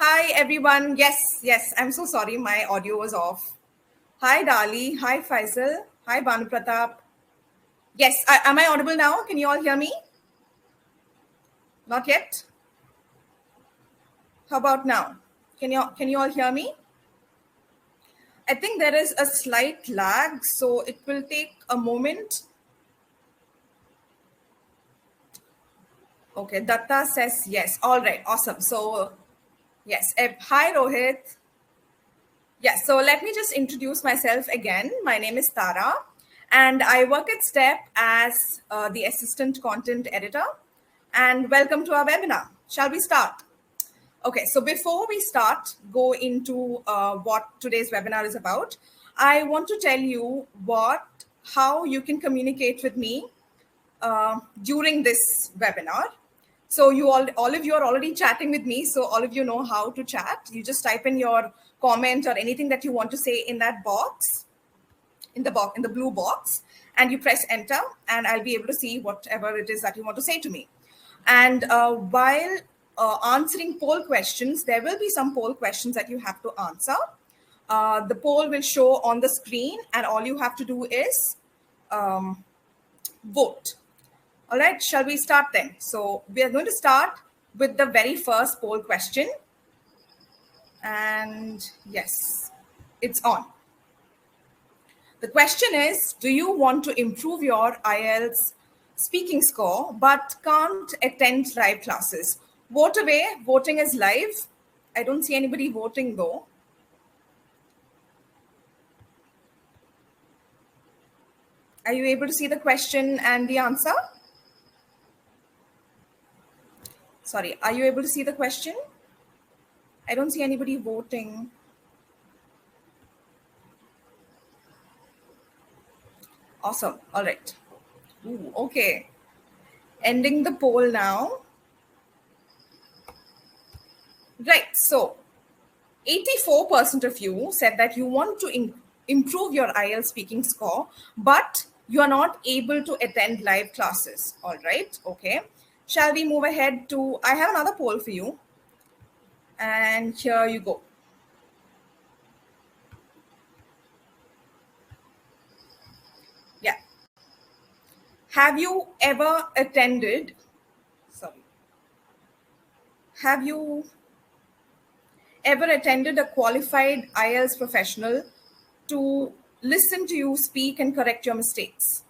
Hi, everyone. Yes, I'm so sorry. My audio was off. Hi, Dali. Hi, Faisal. Hi, Banu Pratap. Yes, am I audible now? Can you all hear me? Not yet. How about now? Can you all hear me? I think there is a slight lag, so it will take a moment. Okay, Datta says yes. All right, awesome. So, yes. Hi, Rohit. Yes, so let me just introduce myself again. My name is Tara, and I work at STEP as the assistant content editor. And welcome to our webinar. Shall we start? Okay, so before we start, go into what today's webinar is about, I want to tell you how you can communicate with me during this webinar. So all of you are already chatting with me. So all of you know how to chat. You just type in your comment or anything that you want to say in that box, in the blue box, and you press enter, and I'll be able to see whatever it is that you want to say to me. And while answering poll questions, there will be some poll questions that you have to answer. The poll will show on the screen, and all you have to do is vote. All right, shall we start then? So we are going to start with the very first poll question. And yes, it's on. The question is, do you want to improve your IELTS speaking score but can't attend live classes? Vote away. Voting is live. I don't see anybody voting though. Are you able to see the question and the answer? Sorry, are you able to see the question? I don't see anybody voting. Awesome. All right. Ooh, okay. Ending the poll now. Right. So 84% of you said that you want to improve your IELTS speaking score, but you are not able to attend live classes. All right. Okay. Shall we move ahead to, I have another poll for you. And here you go. Yeah. Have you ever attended, sorry, have you ever attended a qualified IELTS professional to listen to you speak and correct your mistakes?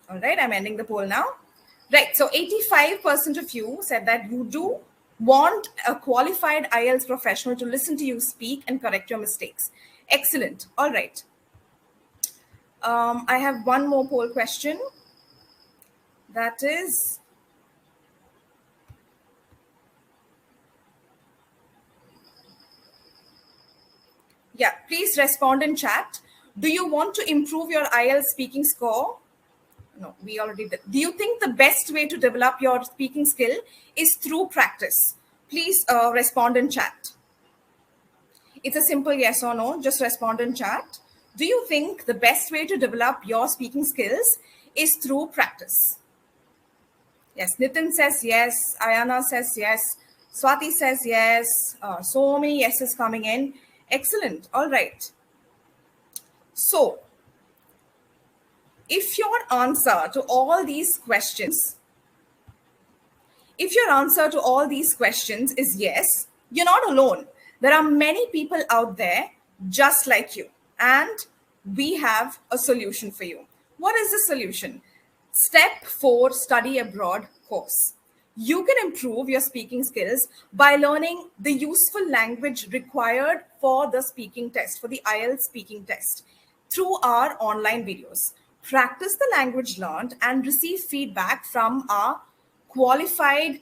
All right, I'm ending the poll now. Right, so 85% of you said that you do want a qualified IELTS professional to listen to you speak and correct your mistakes. Excellent. All right. I have one more poll question. That is, yeah, please respond in chat. Do you want to improve your IELTS speaking score? No, we already did. Do you think the best way to develop your speaking skill is through practice? Please respond in chat. It's a simple yes or no. Just respond in chat. Do you think the best way to develop your speaking skills is through practice? Yes, Nitin says yes. Ayana says yes. Swati says yes. So many yeses coming in. Excellent. All right. So, if your answer to all these questions If your answer to all these questions is yes, you're not alone. There are many people out there just like you, and we have a solution for you. What is the solution? Step 4 Study Abroad course. You can improve your speaking skills by learning the useful language required for the speaking test, for the IELTS speaking test, through our online videos. Practice the language learned and receive feedback from our qualified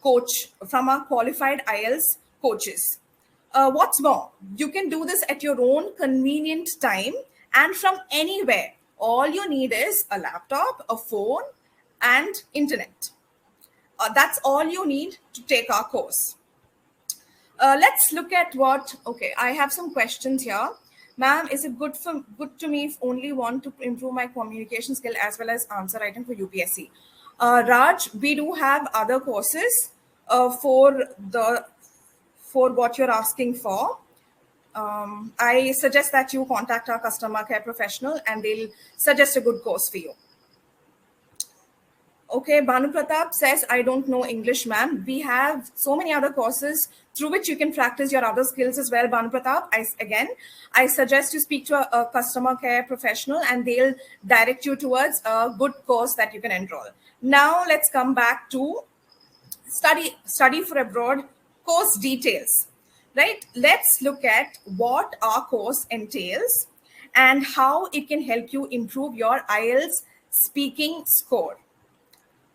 IELTS coaches. What's more, you can do this at your own convenient time and from anywhere. All you need is a laptop, a phone, and internet. That's all you need to take our course. Let's look at okay, I have some questions here. Ma'am, is it good to me if only want to improve my communication skill as well as answer writing for UPSC? Raj, we do have other courses for what you're asking for. I suggest that you contact our customer care professional and they'll suggest a good course for you. Okay, Banu Pratap says, I don't know English, ma'am. We have so many other courses through which you can practice your other skills as well, Banu Pratap. I suggest you speak to a customer care professional and they'll direct you towards a good course that you can enroll. Now, let's come back to study for abroad course details, right? Let's look at what our course entails and how it can help you improve your IELTS speaking score.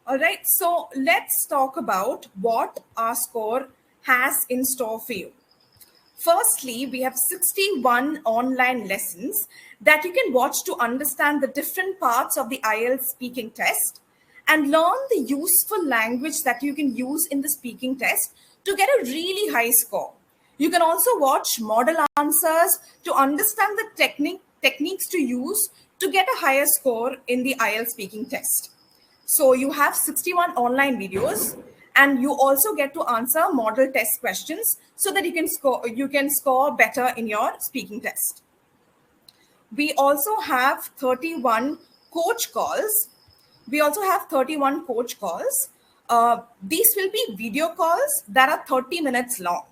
All right, so let's talk about what our score has in store for you. Firstly, we have 61 online lessons that you can watch to understand the different parts of the IELTS speaking test and learn the useful language that you can use in the speaking test to get a really high score. You can also watch model answers to understand the techniques to use to get a higher score in the IELTS speaking test. So you have 61 online videos and you also get to answer model test questions so that you can score better in your speaking test. We also have 31 coach calls. These will be video calls that are 30 minutes long.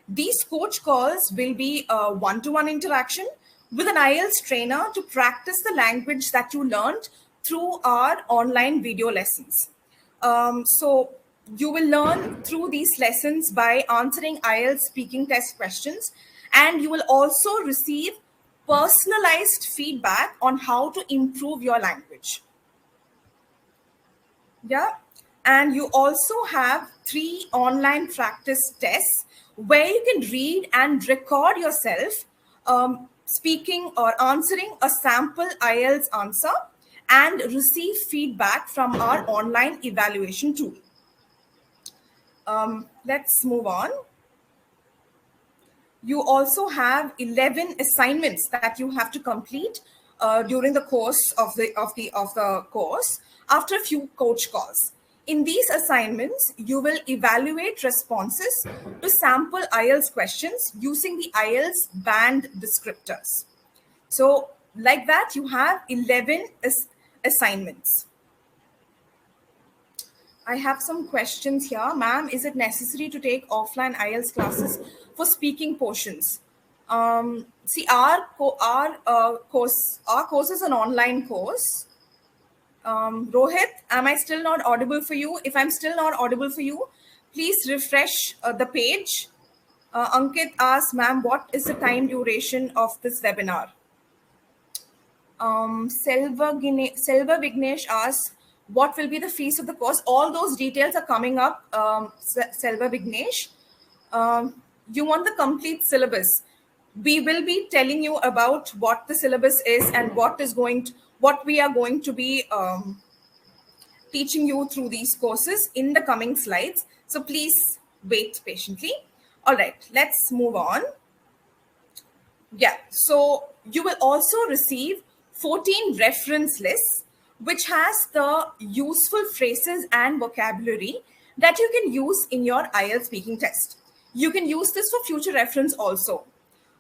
These coach calls will be a one-to-one interaction with an IELTS trainer to practice the language that you learned through our online video lessons. So you will learn through these lessons by answering IELTS speaking test questions, and you will also receive personalized feedback on how to improve your language. Yeah. And you also have 3 online practice tests where you can read and record yourself speaking or answering a sample IELTS answer and receive feedback from our online evaluation tool. Let's move on. You also have 11 assignments that you have to complete during the course of the course after a few coach calls. In these assignments, you will evaluate responses to sample IELTS questions using the IELTS band descriptors. So like that, you have 11 assignments. I have some questions here. Ma'am, is it necessary to take offline IELTS classes for speaking portions? See, our course is an online course. Rohit, am I still not audible for you? If I'm still not audible for you, please refresh the page. Ankit asks, ma'am, what is the time duration of this webinar? Selva Vignesh asks, what will be the fees of the course? All those details are coming up, Selva Vignesh. You want the complete syllabus. We will be telling you about what the syllabus is and what we are going to be teaching you through these courses in the coming slides. So please wait patiently. All right, let's move on. Yeah, so you will also receive 14 reference lists, which has the useful phrases and vocabulary that you can use in your IELTS speaking test. You can use this for future reference also.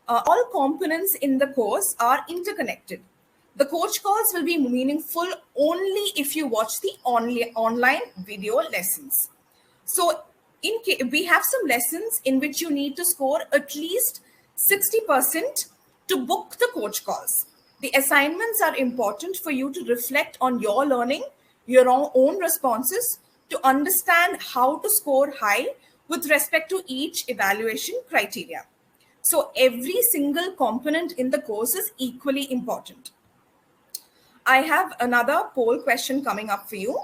All components in the course are interconnected. The coach calls will be meaningful only if you watch the online video lessons. So we have some lessons in which you need to score at least 60% to book the coach calls. The assignments are important for you to reflect on your learning, your own responses, to understand how to score high with respect to each evaluation criteria. So every single component in the course is equally important. I have another poll question coming up for you.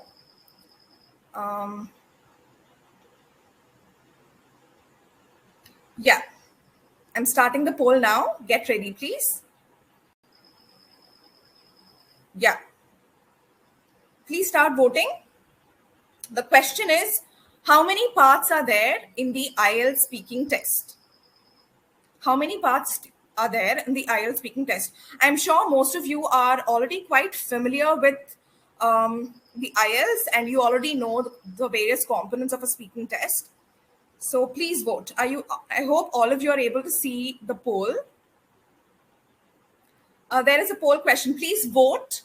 Yeah, I'm starting the poll now. Get ready, please. Yeah. Please start voting. The question is, how many parts are there in the IELTS speaking test? How many parts are there in the IELTS speaking test? I'm sure most of you are already quite familiar with the IELTS, and you already know the various components of a speaking test. So please vote. I hope all of you are able to see the poll. There is a poll question. Please vote.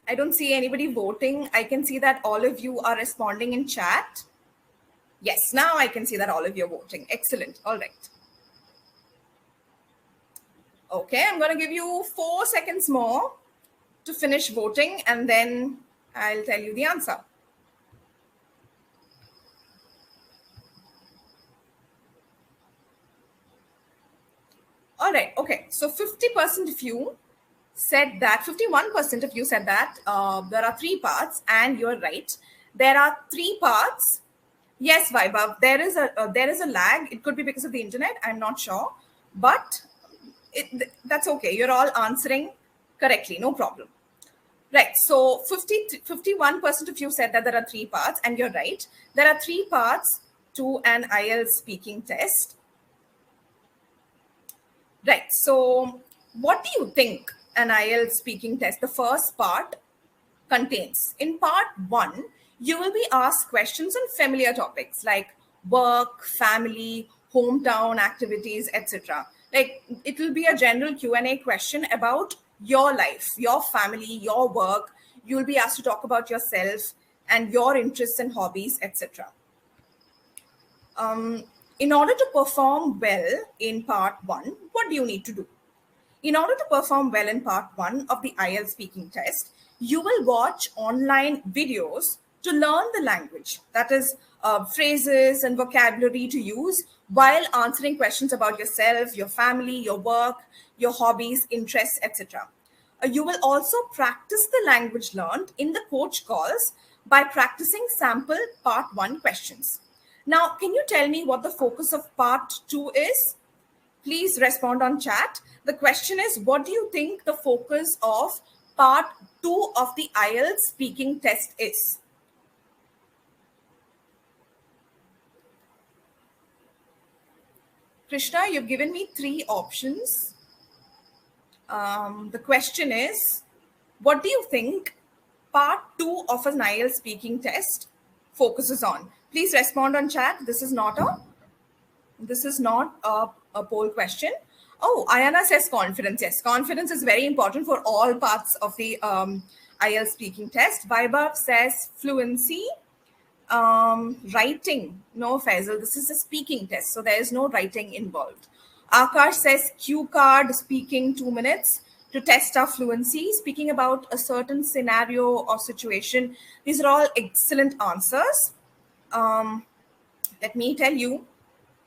I don't see anybody voting. I can see that all of you are responding in chat. Yes, now I can see that all of you are voting. Excellent. All right. Okay, I'm going to give you 4 seconds more to finish voting, and then I'll tell you the answer. All right. Okay. So 50% of you said that, 51% of you said that there are 3 parts, and you're right. There are 3 parts. Yes, Vaibhav, there is a lag. It could be because of the internet. I'm not sure, but that's okay. You're all answering correctly. No problem. Right. So 51% of you said that there are 3 parts, and you're right. There are 3 parts to an IELTS speaking test. Right. So what do you think an IELTS speaking test, the first part, contains? In part 1, you will be asked questions on familiar topics like work, family, hometown activities, etc. Like it will be a general Q&A question about your life, your family, your work. You will be asked to talk about yourself and your interests and hobbies, etc. In order to perform well in part 1, what do you need to do? In order to perform well in part 1 of the IELTS speaking test, you will watch online videos to learn the language, that is, phrases and vocabulary to use while answering questions about yourself, your family, your work, your hobbies, interests, etc. You will also practice the language learned in the coach calls by practicing sample part 1 questions. Now, can you tell me what the focus of part 2 is? Please respond on chat. The question is, what do you think the focus of part 2 of the IELTS speaking test is? Krishna, you've given me 3 options. The question is, what do you think part 2 of an IELTS speaking test focuses on? Please respond on chat. This is not a poll question. Oh, Ayana says confidence. Yes, confidence is very important for all parts of the IELTS speaking test. Vaibhav says fluency. Writing. No, Faisal, this is a speaking test, so there is no writing involved. Akash says cue card, speaking 2 minutes to test our fluency, speaking about a certain scenario or situation. These are all excellent answers. Let me tell you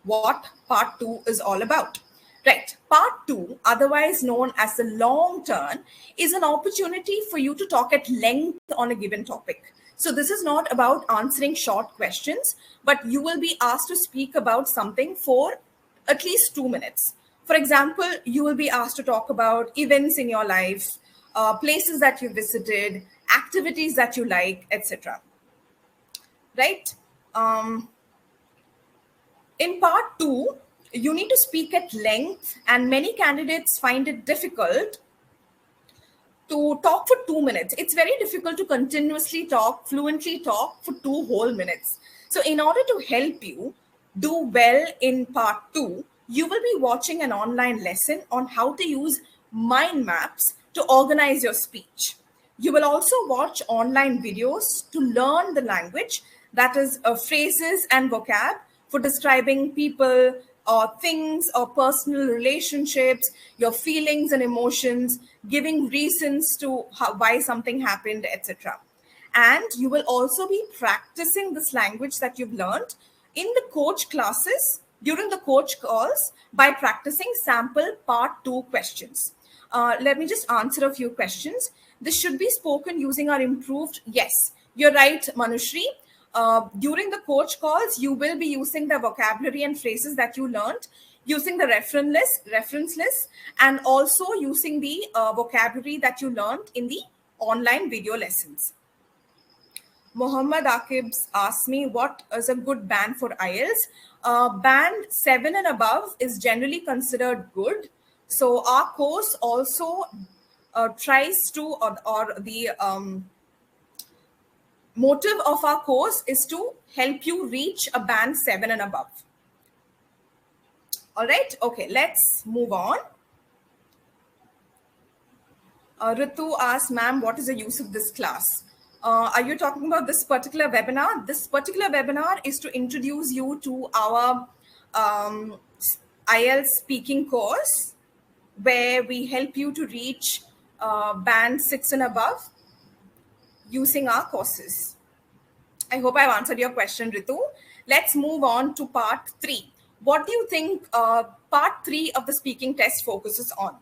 what part 2 is all about. Right. Part 2, otherwise known as the long turn, is an opportunity for you to talk at length on a given topic. So this is not about answering short questions, but you will be asked to speak about something for at least 2 minutes. For example, you will be asked to talk about events in your life, places that you visited, activities that you like, etc. Right? In part 2, you need to speak at length, and many candidates find it difficult to talk for 2 minutes. It's very difficult to continuously talk, fluently talk for 2 whole minutes. So in order to help you do well in part 2, you will be watching an online lesson on how to use mind maps to organize your speech. You will also watch online videos to learn the language, that is phrases and vocab for describing people or things or personal relationships, your feelings and emotions, giving reasons to why something happened, etc. And you will also be practicing this language that you've learned in the coach classes during the coach calls by practicing sample part 2 questions. Let me just answer a few questions. This should be spoken using our improved. Yes, you're right, Manushri. During the coach calls, you will be using the vocabulary and phrases that you learned, using the reference list, and also using the vocabulary that you learned in the online video lessons. Muhammad Akib's asked me what is a good band for IELTS. Band 7 and above is generally considered good. So our course also tries to, or the motive of our course is to help you reach a band 7 and above. All right. Okay, let's move on. Ritu asked, ma'am, what is the use of this class? Are you talking about this particular webinar? This particular webinar is to introduce you to our IELTS speaking course, where we help you to reach band 6 and above using our courses. I hope I've answered your question, Ritu. Let's move on to part 3. What do you think part 3 of the speaking test focuses on?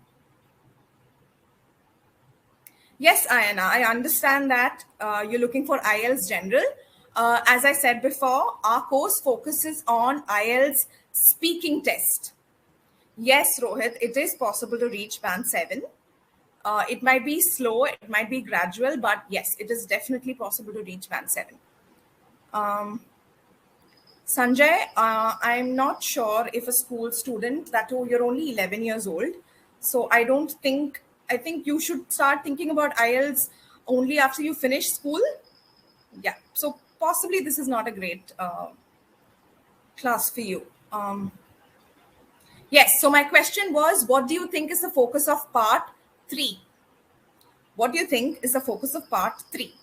Yes, Ayana, I understand that you're looking for IELTS General. As I said before, our course focuses on IELTS speaking test. Yes, Rohit, it is possible to reach band 7. It might be slow, it might be gradual, but yes, it is definitely possible to reach band 7. Sanjay, I'm not sure if a school student, that you're only 11 years old. So I think you should start thinking about IELTS only after you finish school. Yeah, so possibly this is not a great class for you. Yes, so my question was, what do you think is the focus of part 3? What do you think is the focus of part 3?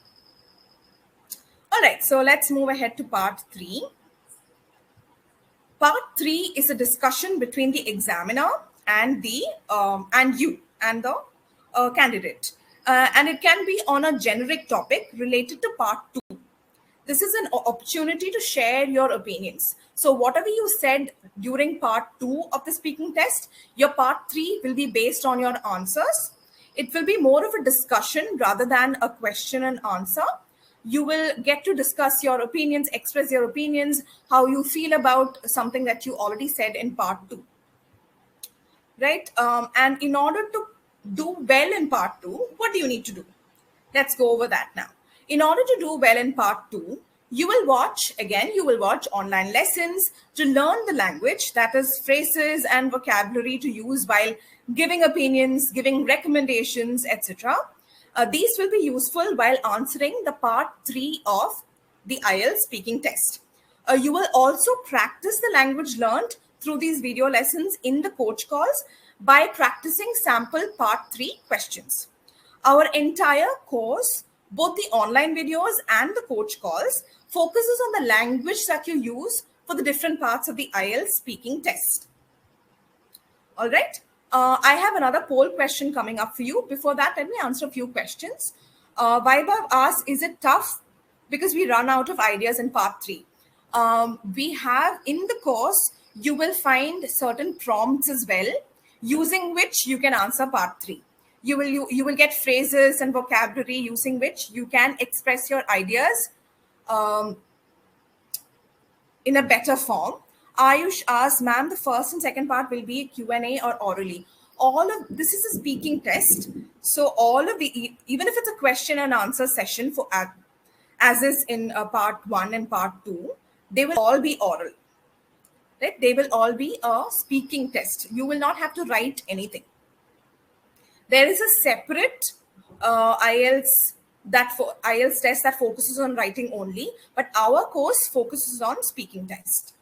All right, so let's move ahead to part 3. Part 3 is a discussion between the examiner and the candidate, and it can be on a generic topic related to part 2. This is an opportunity to share your opinions. So whatever you said during part 2 of the speaking test, your part 3 will be based on your answers. It will be more of a discussion rather than a question and answer. You will get to discuss your opinions, express your opinions, how you feel about something that you already said in part 2. Right? And in order to do well in part 2, what do you need to do? Let's go over that now. In order to do well in part 2, you will watch online lessons to learn the language, that is phrases and vocabulary to use while giving opinions, giving recommendations, etc. These will be useful while answering the part 3 of the IELTS speaking test. You will also practice the language learned through these video lessons in the coach calls by practicing sample part 3 questions. Our entire course, both the online videos and the coach calls, focuses on the language that you use for the different parts of the IELTS speaking test. All right. I have another poll question coming up for you. Before that, let me answer a few questions. Vaibhav asks, is it tough? Because we run out of ideas in part 3. We have in the course, you will find certain prompts as well, using which you can answer part 3. You will get phrases and vocabulary using which you can express your ideas in a better form. Ayush asks, ma'am, the first and second part will be Q&A or orally. All of this is a speaking test. So all of the, even if it's a question and answer session for as is in part 1 and part 2, they will all be oral. Right? They will all be a speaking test. You will not have to write anything. There is a separate IELTS test that focuses on writing only, but our course focuses on speaking test.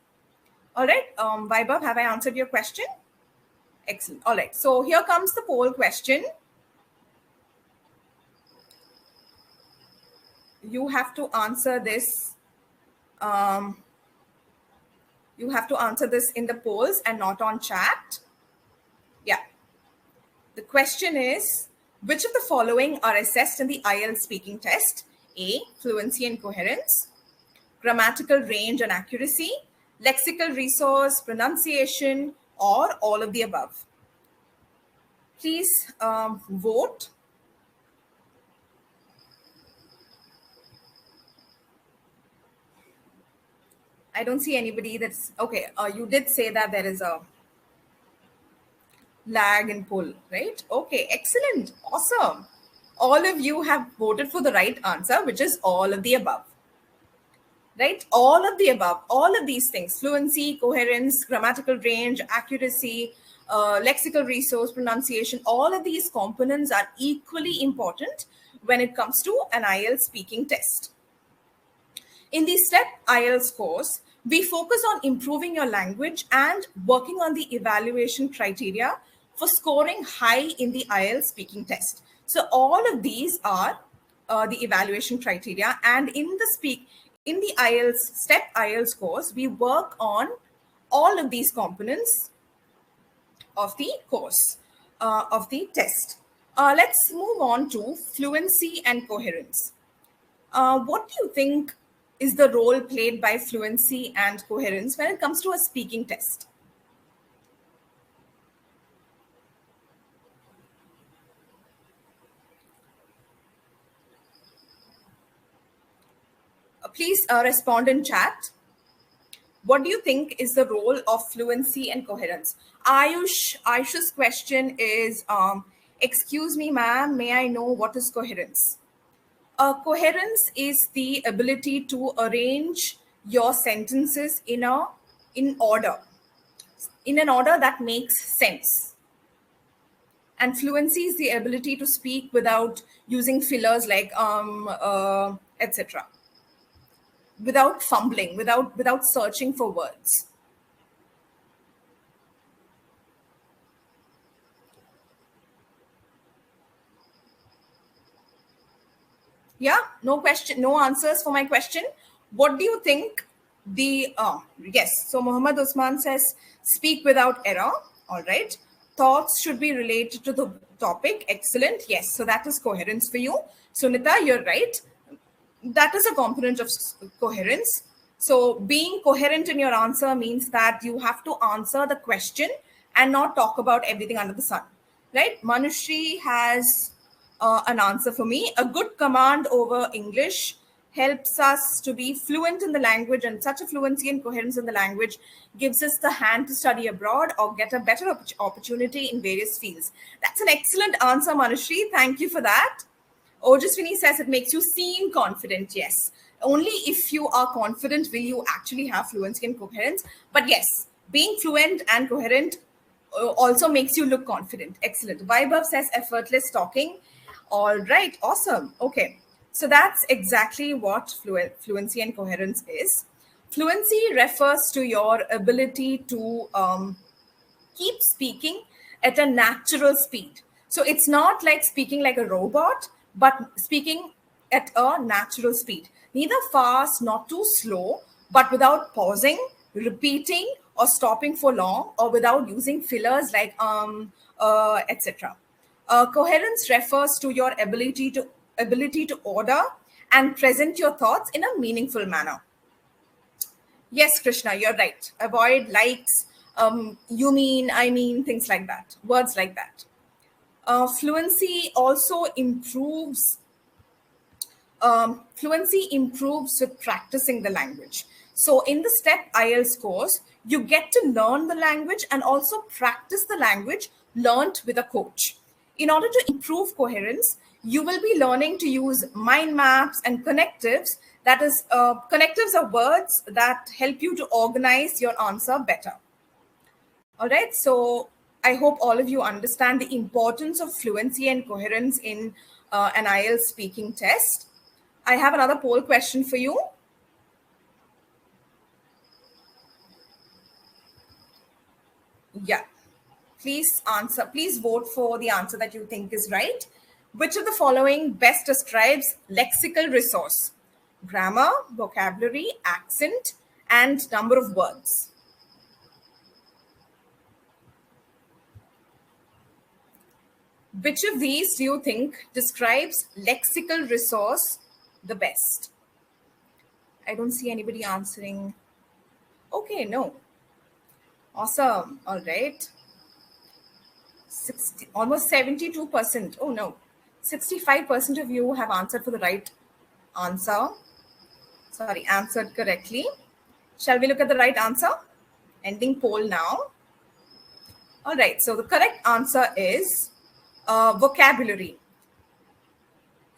All right, Vaibhav, have I answered your question? Excellent. All right, so here comes the poll question. You have to answer this. You have to answer this in the polls and not on chat. Yeah. The question is, which of the following are assessed in the IELTS speaking test? A, fluency and coherence, grammatical range and accuracy, lexical resource, pronunciation, or all of the above. Please vote. I don't see anybody that's, okay, you did say that there is a lag and pull, right? Okay, excellent, awesome. All of you have voted for the right answer, which is all of the above. Right? All of the above, all of these things, fluency, coherence, grammatical range, accuracy, lexical resource, pronunciation, all of these components are equally important when it comes to an IELTS speaking test. In the STEP IELTS course, we focus on improving your language and working on the evaluation criteria for scoring high in the IELTS speaking test. So all of these are the evaluation criteria, and in the IELTS STEP IELTS course, we work on all of these components of the course of the test. Let's move on to fluency and coherence. What do you think is the role played by fluency and coherence when it comes to a speaking test? Please respond in chat. What do you think is the role of fluency and coherence? Ayush's question is, excuse me, ma'am, may I know what is coherence? Coherence is the ability to arrange your sentences in an order that makes sense. And fluency is the ability to speak without using fillers like etc. Without fumbling, without searching for words. Yeah, no question, no answers for my question. What do you think yes, so Muhammad Usman says, speak without error. All right. Thoughts should be related to the topic. Excellent. Yes, so that is coherence for you. Sunita, you're right. That is a component of coherence. So being coherent in your answer means that you have to answer the question and not talk about everything under the sun, right? Manushri has an answer for me. A good command over English helps us to be fluent in the language, and such a fluency and coherence in the language gives us the hand to study abroad or get a better opportunity in various fields. That's an excellent answer, Manushri. Thank you for that. Ojaswini says it makes you seem confident. Yes. Only if you are confident will you actually have fluency and coherence. But yes, being fluent and coherent also makes you look confident. Excellent. Vaibhav says effortless talking. All right. Awesome. Okay. So that's exactly what fluency and coherence is. Fluency refers to your ability to keep speaking at a natural speed. So it's not like speaking like a robot, but speaking at a natural speed. Neither fast, not too slow, but without pausing, repeating, or stopping for long, or without using fillers like etc. Coherence refers to your ability to order and present your thoughts in a meaningful manner. Yes, Krishna, you're right. Avoid likes, you mean, I mean, things like that, words like that. Fluency also improves. Fluency improves with practicing the language. So in the STEP IELTS course, you get to learn the language and also practice the language learned with a coach. In order to improve coherence, you will be learning to use mind maps and connectives. That is, connectives are words that help you to organize your answer better. All right. So I hope all of you understand the importance of fluency and coherence in an IELTS speaking test. I have another poll question for you. Yeah. Please answer. Please vote for the answer that you think is right. Which of the following best describes lexical resource? Grammar, vocabulary, accent, and number of words. Which of these do you think describes lexical resource the best? I don't see anybody answering. Okay, no. Awesome. All right. Almost 72%. Oh, no. 65% of you have answered for the right answer. Sorry, answered correctly. Shall we look at the right answer? Ending poll now. All right. So the correct answer is vocabulary.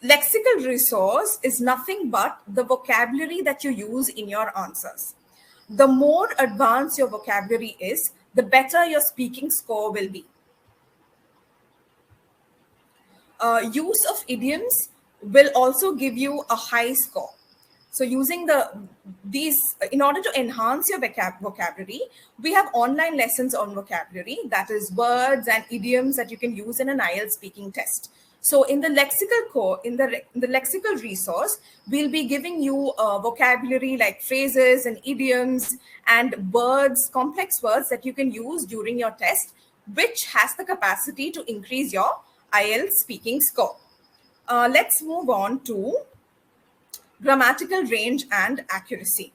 Lexical resource is nothing but the vocabulary that you use in your answers. The more advanced your vocabulary is, the better your speaking score will be. Use of idioms will also give you a high score. So using these in order to enhance your vocabulary, we have online lessons on vocabulary, that is words and idioms that you can use in an IELTS speaking test. So in the lexical core, in the lexical resource, we'll be giving you vocabulary like phrases and idioms and words, complex words that you can use during your test, which has the capacity to increase your IELTS speaking score. Let's move on to grammatical range and accuracy.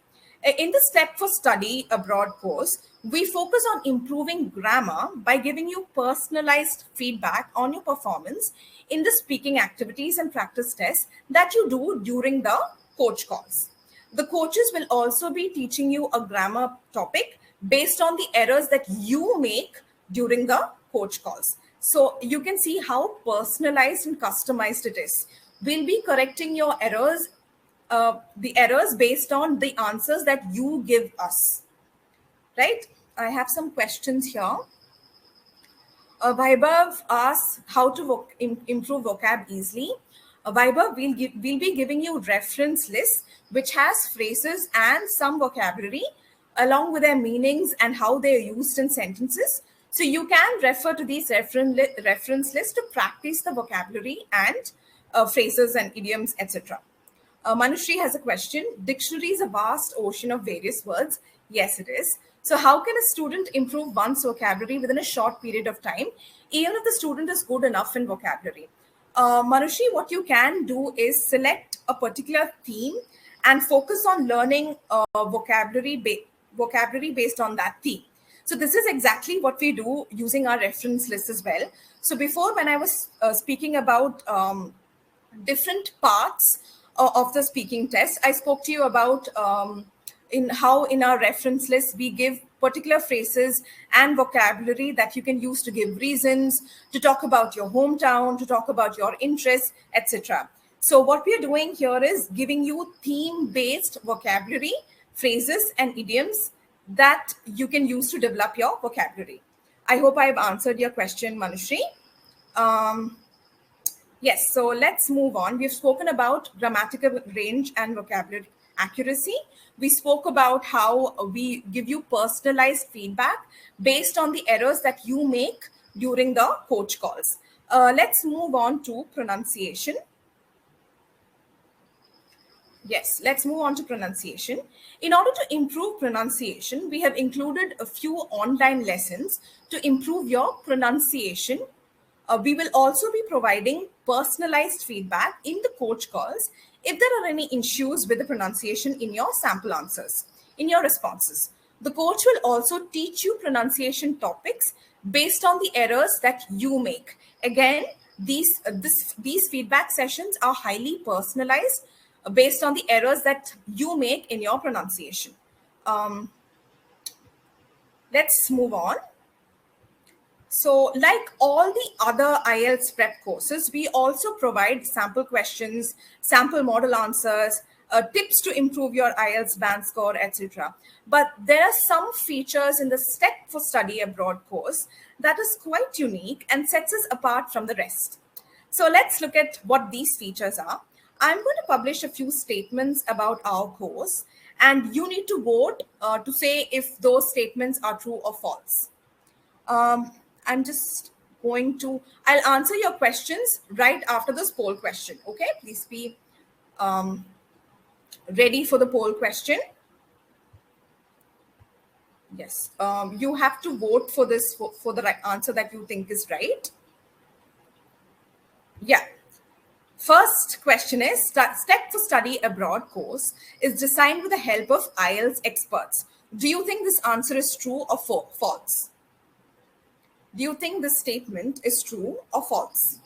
In the Step for Study Abroad course, we focus on improving grammar by giving you personalized feedback on your performance in the speaking activities and practice tests that you do during the coach calls. The coaches will also be teaching you a grammar topic based on the errors that you make during the coach calls. So you can see how personalized and customized it is. We'll be correcting your errors, the errors based on the answers that you give us, right? I have some questions here. Vaibhav asks how to improve vocab easily. Vaibhav, we'll be giving you reference lists which has phrases and some vocabulary along with their meanings and how they are used in sentences. So you can refer to these reference lists to practice the vocabulary and phrases and idioms, etc. Manushree has a question. Dictionary is a vast ocean of various words. Yes, it is. So how can a student improve one's vocabulary within a short period of time, even if the student is good enough in vocabulary? Manushree, what you can do is select a particular theme and focus on learning vocabulary based on that theme. So this is exactly what we do using our reference list as well. So before, when I was speaking about different parts of the speaking test, I spoke to you about in our reference list we give particular phrases and vocabulary that you can use to give reasons, to talk about your hometown, to talk about your interests, etc. So what we are doing here is giving you theme-based vocabulary, phrases and idioms that you can use to develop your vocabulary. I hope I've answered your question, Manushree. Yes, so let's move on. We've spoken about grammatical range and vocabulary accuracy. We spoke about how we give you personalized feedback based on the errors that you make during the coach calls. Let's move on to pronunciation. Yes, let's move on to pronunciation. In order to improve pronunciation, we have included a few online lessons to improve your pronunciation. We will also be providing personalized feedback in the coach calls if there are any issues with the pronunciation in your sample answers, in your responses. The coach will also teach you pronunciation topics based on the errors that you make. Again, these feedback sessions are highly personalized based on the errors that you make in your pronunciation. Let's move on. So like all the other IELTS prep courses, we also provide sample questions, sample model answers, tips to improve your IELTS band score, etc. But there are some features in the Step for Study Abroad course that is quite unique and sets us apart from the rest. So let's look at what these features are. I'm going to publish a few statements about our course, and you need to vote to say if those statements are true or false. I'm just going to, I'll answer your questions right after this poll question. Okay, please be ready for the poll question. Yes, you have to vote for this, for the right answer that you think is right. Yeah. First question is, Step for Study Abroad course is designed with the help of IELTS experts. Do you think this answer is true or false? Do you think this statement is true or false?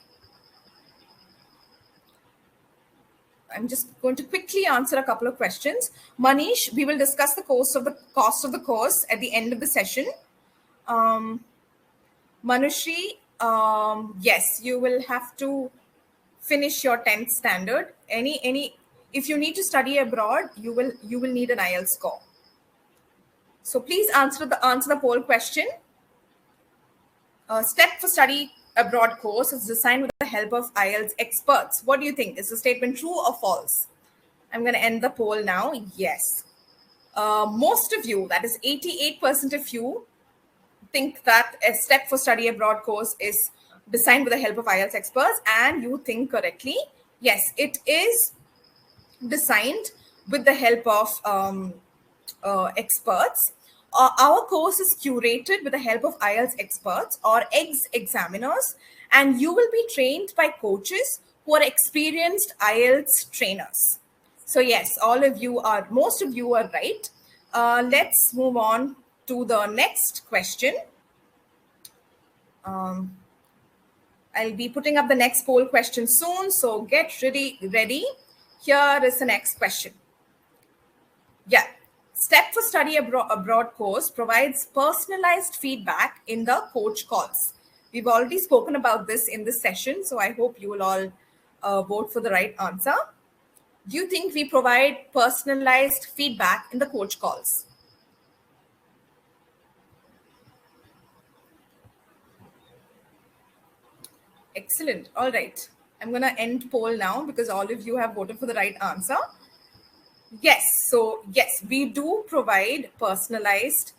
I'm just going to quickly answer a couple of questions. Manish, we will discuss the cost of the course at the end of the session. Manushree, yes, you will have to finish your 10th standard. If you need to study abroad, you will need an IELTS score. So please answer the poll question. Step for Study Abroad course is designed with the help of IELTS experts. What do you think? Is the statement true or false? I'm going to end the poll now. Yes. Most of you, that is 88% of you, think that a Step for Study Abroad course is designed with the help of IELTS experts, and you think correctly. Yes, it is designed with the help of experts. Our course is curated with the help of IELTS experts or examiners, and you will be trained by coaches who are experienced IELTS trainers. So yes, most of you are right. Let's move on to the next question. I'll be putting up the next poll question soon, so get ready. Here is the next question. Yeah. Step for Study Abroad course provides personalized feedback in the coach calls. We've already spoken about this in this session, so I hope you will all vote for the right answer. Do you think we provide personalized feedback in the coach calls? Excellent. All right. I'm going to end poll now because all of you have voted for the right answer. Yes. So, yes, we do provide personalized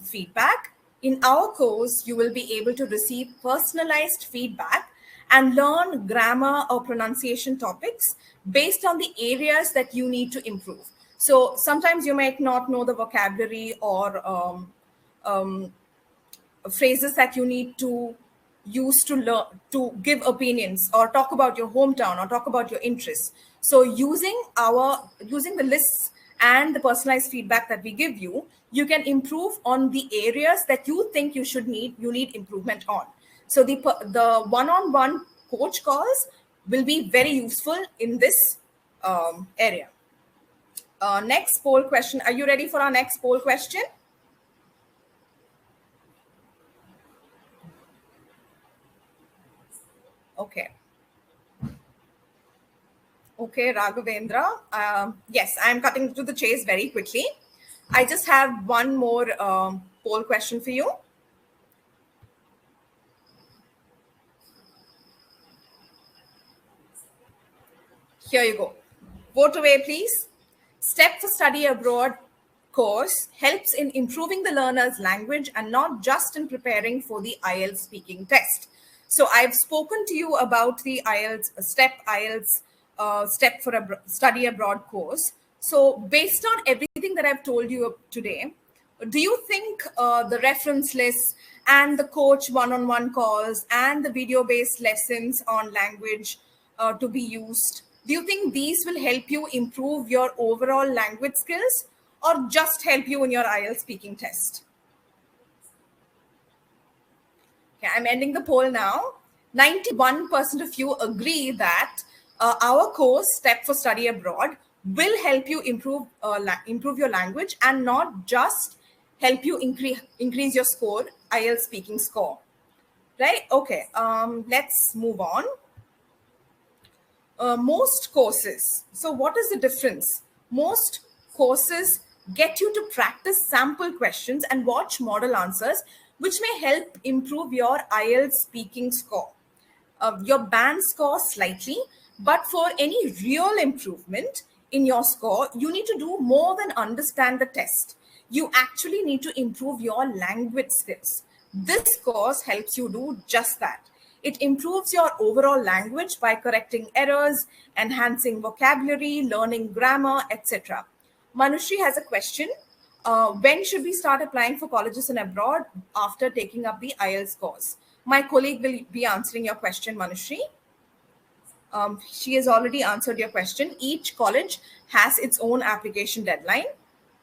feedback. In our course, you will be able to receive personalized feedback and learn grammar or pronunciation topics based on the areas that you need to improve. So sometimes you might not know the vocabulary or phrases that you need to use to learn, to give opinions or talk about your hometown or talk about your interests. So using the lists and the personalized feedback that we give you, you can improve on the areas that you think you need improvement on. So the one-on-one coach calls will be very useful in this area. Next poll question. Are you ready for our next poll question? Okay. Okay, Raghavendra. Yes, I'm cutting to the chase very quickly. I just have one more poll question for you. Here you go. Vote away, please. Step for Study Abroad course helps in improving the learner's language and not just in preparing for the IELTS speaking test. So I've spoken to you about the IELTS Step for Study Abroad course. So based on everything that I've told you today, do you think the reference lists and the coach one-on-one calls and the video-based lessons on language to be used, do you think these will help you improve your overall language skills or just help you in your IELTS speaking test? Okay, I'm ending the poll now. 91% of you agree that our course, Step for Study Abroad, will help you improve your language and not just help you increase your score, IELTS speaking score. Right? Okay. Let's move on. Most courses. So what is the difference? Most courses get you to practice sample questions and watch model answers, which may help improve your IELTS speaking score. Your band score slightly, but for any real improvement in your score, you need to do more than understand the test. You actually need to improve your language skills. This course helps you do just that. It improves your overall language by correcting errors, enhancing vocabulary, learning grammar, etc. Manushri has a question. When should we start applying for colleges in abroad after taking up the IELTS course? My colleague will be answering your question, Manushri. She has already answered your question. Each college has its own application deadline.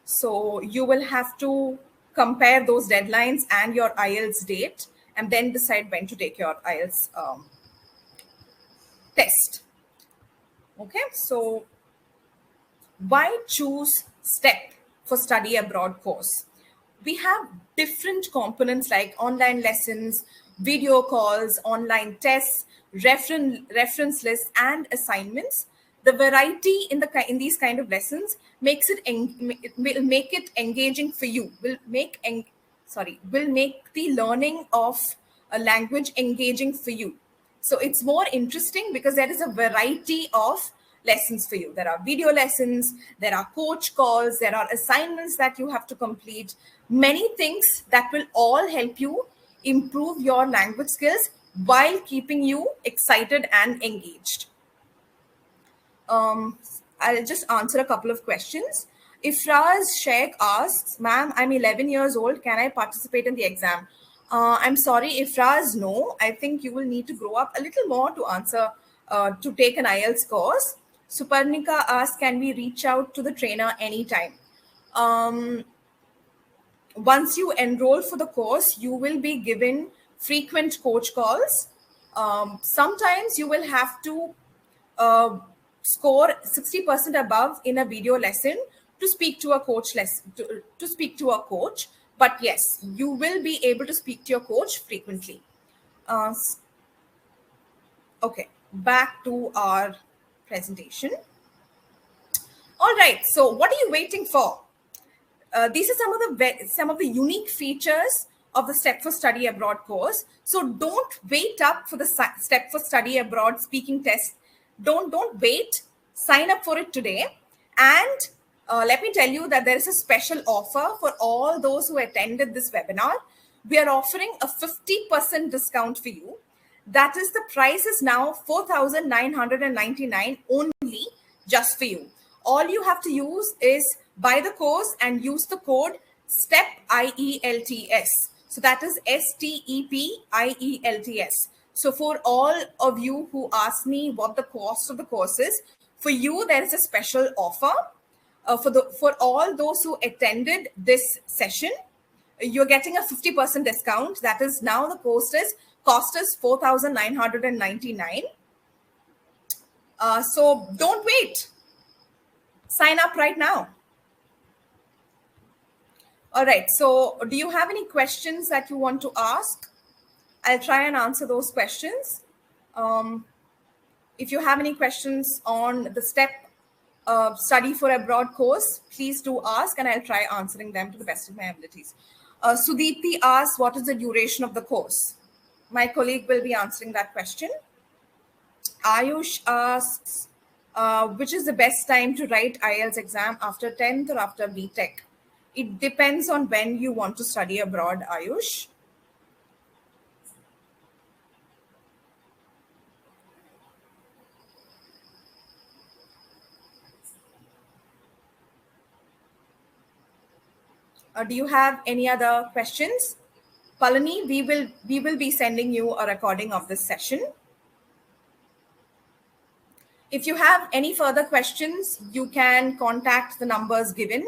So you will have to compare those deadlines and your IELTS date and then decide when to take your IELTS test. Okay, so why choose STEP for Study Abroad course? We have different components like online lessons, video calls, online tests, reference lists, and assignments. The variety in these kind of lessons will make it engaging for you. Will make the learning of a language engaging for you. So it's more interesting because there is a variety of lessons for you. There are video lessons, there are coach calls, there are assignments that you have to complete, many things that will all help you improve your language skills while keeping you excited and engaged. Um, I'll just answer a couple of questions. Ifraz Sheikh asks, ma'am, I'm 11 years old. Can I participate in the exam? I'm sorry, Ifraz, no. I think you will need to grow up a little more to answer, to take an IELTS course. Suparnika asks, can we reach out to the trainer anytime? Once you enroll for the course, you will be given frequent coach calls. Sometimes you will have to score 60% above in a video lesson to speak to a coach to speak to a coach. But yes, you will be able to speak to your coach frequently. Okay, back to our presentation. All right, so what are you waiting for? These are some of the unique features of the Step for Study Abroad course. So don't wait up for the Step for Study Abroad speaking test. Don't wait. Sign up for it today. And let me tell you that there is a special offer for all those who attended this webinar. We are offering a 50% discount for you. That is, the price is now 4,999 only, just for you. All you have to use is buy the course and use the code STEP IELTS. So that is STEP IELTS. So for all of you who ask me what the cost of the course is, for you there is a special offer. For all those who attended this session, you're getting a 50% discount. That is, now the cost is 4,999. So don't wait. Sign up right now. All right. So do you have any questions that you want to ask? I'll try and answer those questions. If you have any questions on the Step Study for Abroad course, please do ask and I'll try answering them to the best of my abilities. Sudipti asks, what is the duration of the course? My colleague will be answering that question. Ayush asks, which is the best time to write IELTS exam, after 10th or after BTech? It depends on when you want to study abroad, Ayush. Do you have any other questions? Palani, we will be sending you a recording of this session. If you have any further questions, you can contact the numbers given,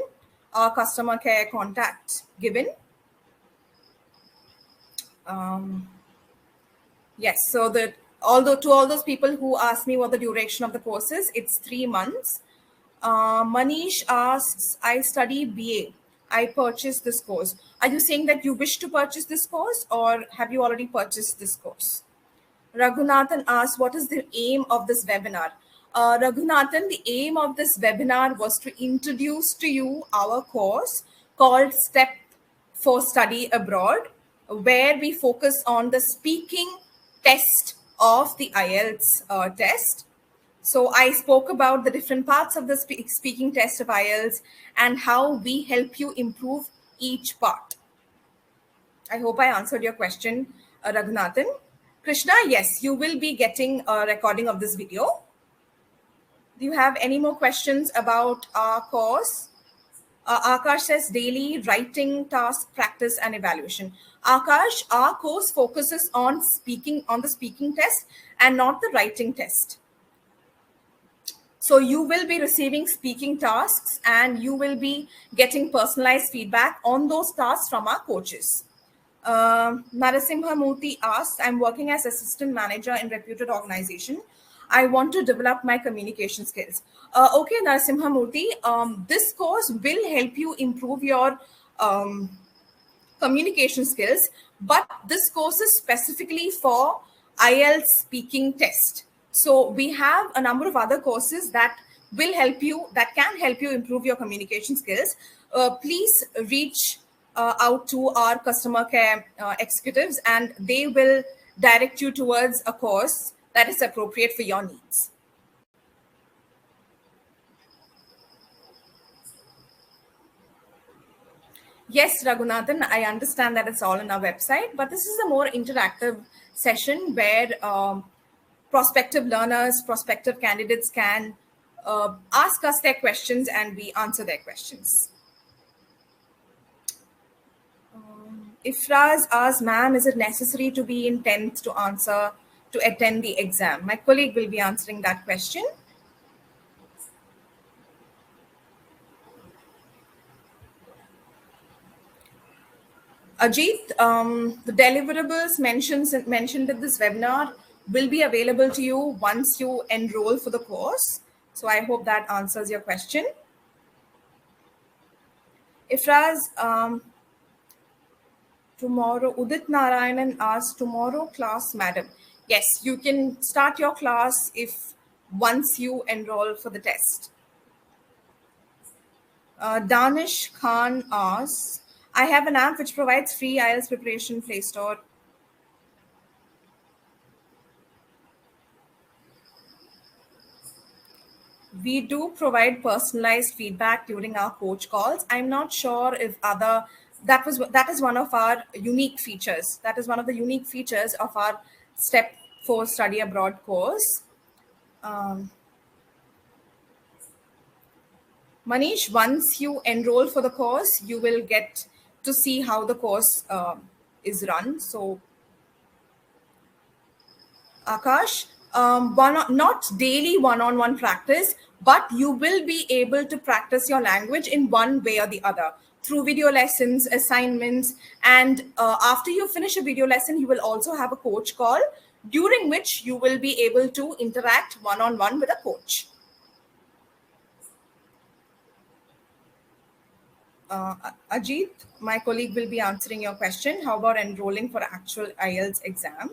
our customer care contact given. Yes, so to all those people who ask me what the duration of the course is, it's 3 months. Manish asks, I study BA. I purchased this course. Are you saying that you wish to purchase this course, or have you already purchased this course? Raghunathan asks, what is the aim of this webinar? Raghunathan, the aim of this webinar was to introduce to you our course called Step for Study Abroad, where we focus on the speaking test of the IELTS test. So I spoke about the different parts of the speaking test of IELTS and how we help you improve each part. I hope I answered your question, Raghunathan. Krishna, yes, you will be getting a recording of this video. Do you have any more questions about our course? Akash says daily writing, task, practice, and evaluation. Akash, our course focuses on the speaking test and not the writing test. So you will be receiving speaking tasks and you will be getting personalized feedback on those tasks from our coaches. Narasimha Murthy asks, I'm working as assistant manager in reputed organization. I want to develop my communication skills. Okay, Narasimha Murthy, this course will help you improve your communication skills, but this course is specifically for IELTS speaking test. So we have a number of other courses that can help you improve your communication skills. Please reach out to our customer care executives, and they will direct you towards a course that is appropriate for your needs. Yes, Raghunathan, I understand that it's all on our website, but this is a more interactive session where prospective learners, prospective candidates can ask us their questions and we answer their questions. Ifraz asks, ma'am, is it necessary to be in 10th to attend the exam? My colleague will be answering that question. Ajit, the deliverables mentioned in this webinar will be available to you once you enroll for the course. So I hope that answers your question. Ifraz, tomorrow, Udit Narayanan asks, tomorrow class, madam. Yes, you can start your class if once you enroll for the test. Danish Khan asks, I have an app which provides free IELTS preparation Play Store. We do provide personalized feedback during our coach calls. I'm not sure if that is one of our unique features. That is one of the unique features of our Step 4 Study Abroad course. Manish, once you enroll for the course, you will get to see how the course is run. So, Akash, not daily one-on-one practice, but you will be able to practice your language in one way or the other through video lessons, assignments, and after you finish a video lesson, you will also have a coach call during which you will be able to interact one-on-one with a coach. Ajit, my colleague, will be answering your question. How about enrolling for actual IELTS exam?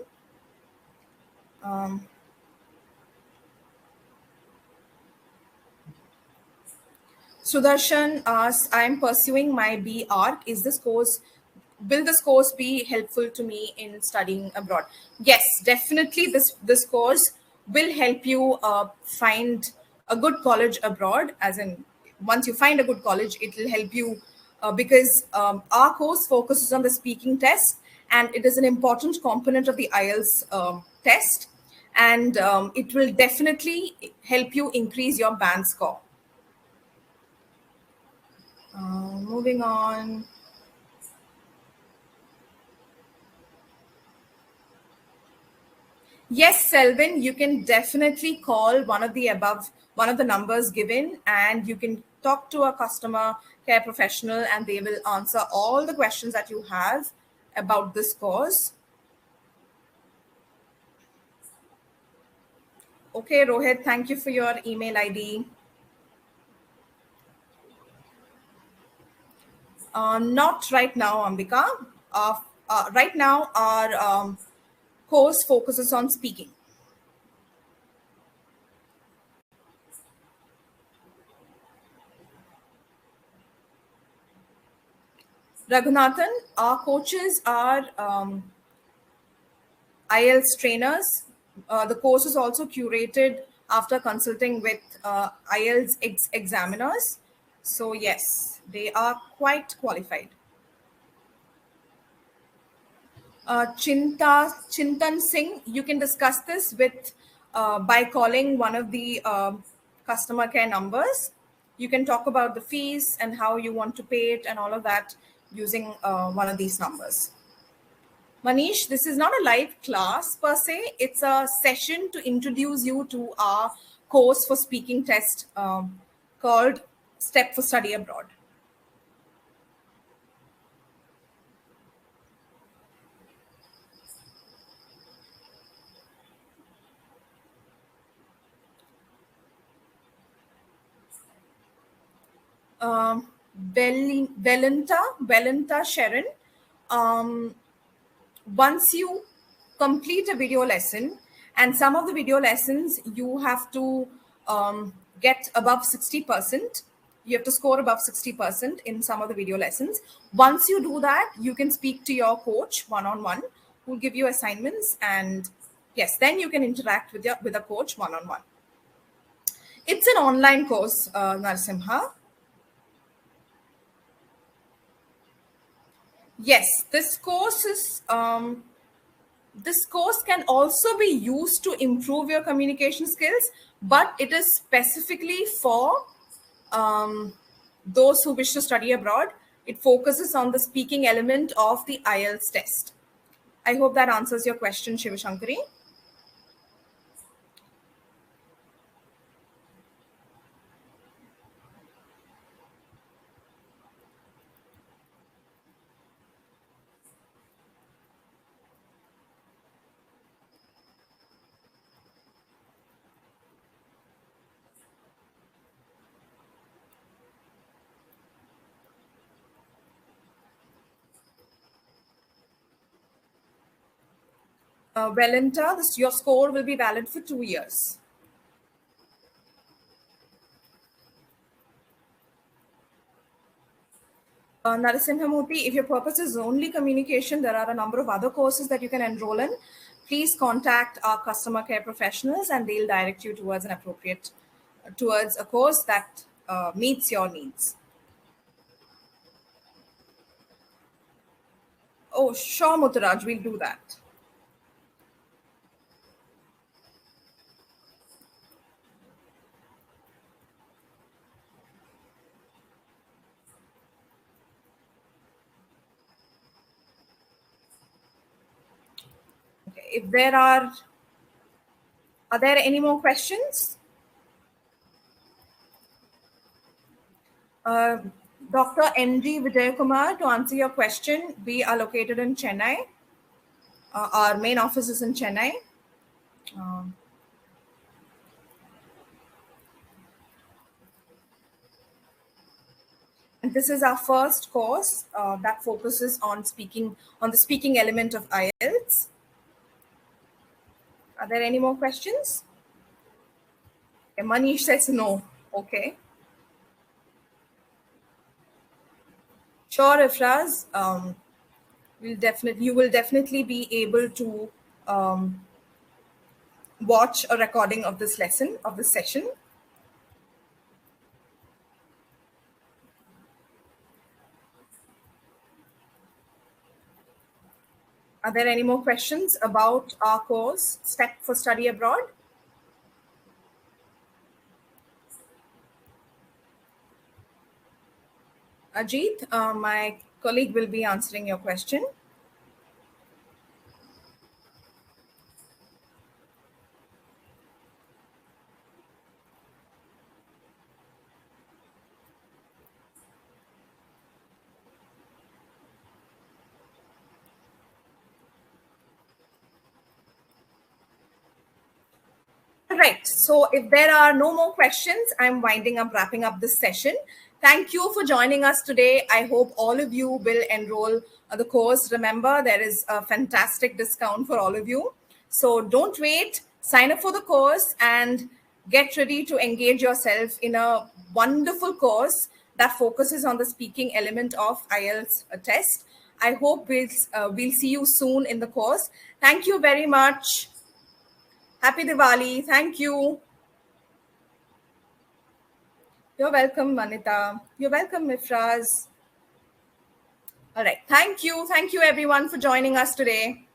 Sudarshan asks, I'm pursuing my B ARC. Will this course be helpful to me in studying abroad? Yes, definitely. This course will help you find a good college abroad. As in, once you find a good college, it will help you because our course focuses on the speaking test, and it is an important component of the IELTS test, and it will definitely help you increase your band score. Moving on. Yes, Selvin, you can definitely call one of the numbers given, and you can talk to a customer care professional and they will answer all the questions that you have about this course. Okay, Rohit, thank you for your email ID. Not right now, Ambika. Right now, our course focuses on speaking. Raghunathan, our coaches are IELTS trainers. The course is also curated after consulting with IELTS examiners. So yes, they are quite qualified. Chintan Singh, you can discuss this with by calling one of the customer care numbers. You can talk about the fees and how you want to pay it and all of that using one of these numbers. Manish, this is not a live class per se. It's a session to introduce you to our course for speaking test called Step for Study Abroad. Velenta Sharon, once you complete a video lesson, and some of the video lessons you have to get above 60%, You have to score above 60% in some of the video lessons. Once you do that, you can speak to your coach one-on-one, who'll give you assignments, and yes, then you can interact with a coach one-on-one. It's an online course, Narasimha. Yes, this course can also be used to improve your communication skills, but it is specifically for those who wish to study abroad. It focuses on the speaking element of the IELTS test. I hope that answers your question, Shivashankari. Valinta, your score will be valid for 2 years. Narasimhamurthy, if your purpose is only communication, there are a number of other courses that you can enroll in. Please contact our customer care professionals and they'll direct you towards towards a course that meets your needs. Oh, sure, Mutaraj, we'll do that. Okay, if are there any more questions? Uh, Dr. N.G. Vijayakumar, to answer your question, we are located in Chennai. Our main office is in Chennai. Um, and this is our first course that focuses on the speaking element of IELTS. Are there any more questions? Okay, Manish says no. Okay. Sure, Ifraz. You will definitely be able to watch a recording of this session. Are there any more questions about our course, Step for Study Abroad? Ajit, my colleague will be answering your question. All right. So if there are no more questions, I'm wrapping up this session. Thank you for joining us today. I hope all of you will enroll the course. Remember, there is a fantastic discount for all of you. So don't wait. Sign up for the course and get ready to engage yourself in a wonderful course that focuses on the speaking element of IELTS test. I hope we'll see you soon in the course. Thank you very much. Happy Diwali. Thank you. You're welcome, Manita. You're welcome, Mifraz. All right. Thank you. Thank you, everyone, for joining us today.